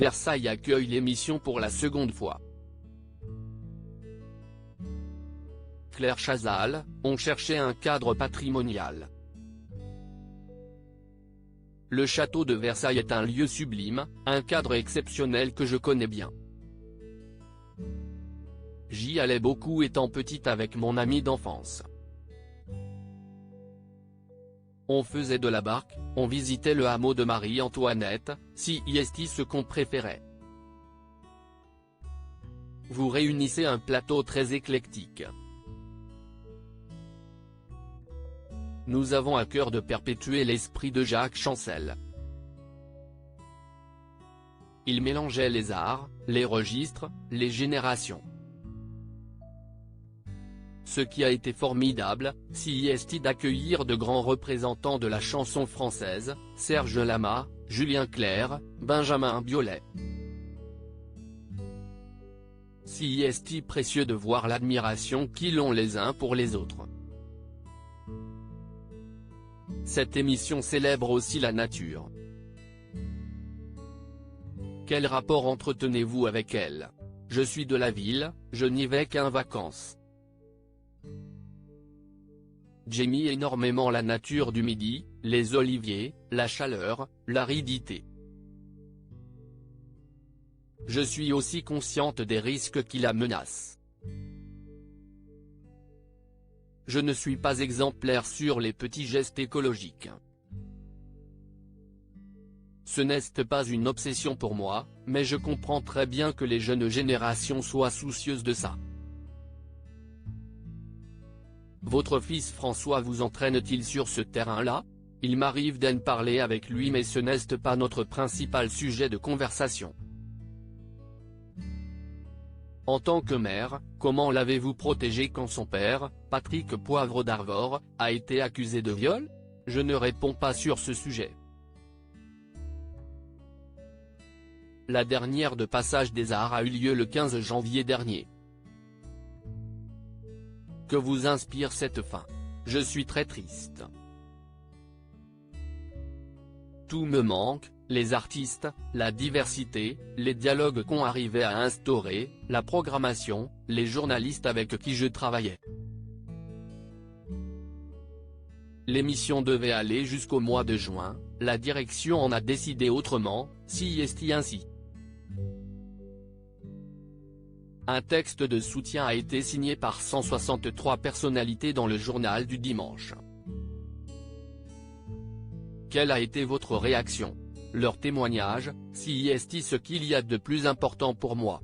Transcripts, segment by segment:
Versailles accueille l'émission pour la seconde fois. Claire Chazal, on cherchait un cadre patrimonial. Le château de Versailles est un lieu sublime, un cadre exceptionnel que je connais bien. J'y allais beaucoup étant petite avec mon ami d'enfance. On faisait de la barque, on visitait le hameau de Marie-Antoinette, CIST ce qu'on préférait. Vous réunissez un plateau très éclectique. Nous avons à cœur de perpétuer l'esprit de Jacques Chancel. Il mélangeait les arts, les registres, les générations. Ce qui a été formidable, CIST d'accueillir de grands représentants de la chanson française, Serge Lama, Julien Clerc, Benjamin Biolay. CIST précieux de voir l'admiration qu'ils ont les uns pour les autres. Cette émission célèbre aussi la nature. Quel rapport entretenez-vous avec elle? Je suis de la ville, je n'y vais qu'en vacances. J'aime énormément la nature du Midi, les oliviers, la chaleur, l'aridité. Je suis aussi consciente des risques qui la menacent. Je ne suis pas exemplaire sur les petits gestes écologiques. Ce n'est pas une obsession pour moi, mais je comprends très bien que les jeunes générations soient soucieuses de ça. Votre fils François vous entraîne-t-il sur ce terrain-là? Il m'arrive d'en parler avec lui mais ce n'est pas notre principal sujet de conversation. En tant que mère, comment l'avez-vous protégé quand son père, Patrick Poivre d'Arvor, a été accusé de viol? Je ne réponds pas sur ce sujet. La dernière de Passage des Arts a eu lieu le 15 janvier dernier. Que vous inspire cette fin? Je suis très triste. Tout me manque, les artistes, la diversité, les dialogues qu'on arrivait à instaurer, la programmation, les journalistes avec qui je travaillais. L'émission devait aller jusqu'au mois de juin, la direction en a décidé autrement, CIST ainsi. Un texte de soutien a été signé par 163 personnalités dans le journal du dimanche. Quelle a été votre réaction? Leur témoignage, CIST ce qu'il y a de plus important pour moi.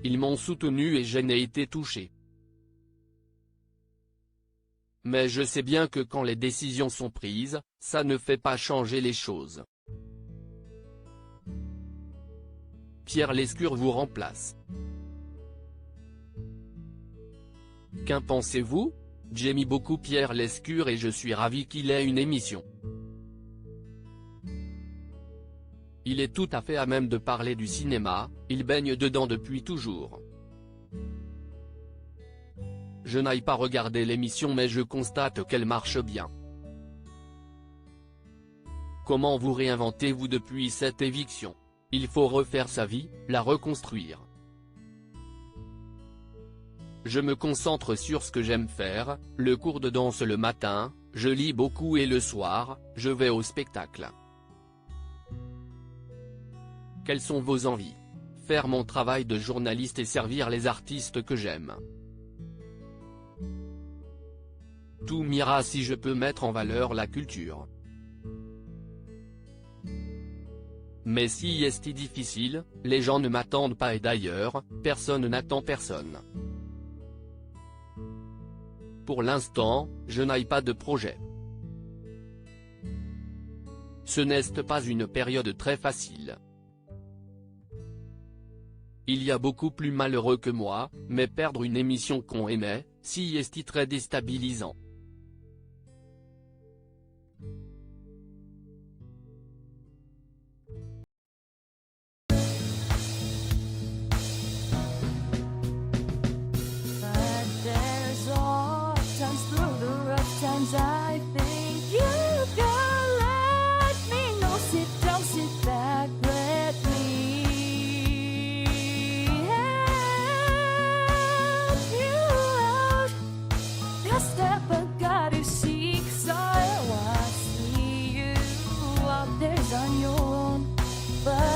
Ils m'ont soutenu et je n'ai été touché. Mais je sais bien que quand les décisions sont prises, ça ne fait pas changer les choses. Pierre Lescure vous remplace. Qu'en pensez-vous? J'aime beaucoup Pierre Lescure et je suis ravi qu'il ait une émission. Il est tout à fait à même de parler du cinéma, il baigne dedans depuis toujours. Je n'aille pas regarder l'émission mais je constate qu'elle marche bien. Comment vous réinventez-vous depuis cette éviction? Il faut refaire sa vie, la reconstruire. Je me concentre sur ce que j'aime faire, le cours de danse le matin, je lis beaucoup et le soir, je vais au spectacle. Quelles sont vos envies? Faire mon travail de journaliste et servir les artistes que j'aime. Tout m'ira si je peux mettre en valeur la culture. Mais si est difficile, les gens ne m'attendent pas et d'ailleurs, personne n'attend personne. Pour l'instant, je n'ai pas de projet. Ce n'est pas une période très facile. Il y a beaucoup plus malheureux que moi, mais perdre une émission qu'on aimait, si est très déstabilisant. I think you can let me know. Sit down. was on your own, but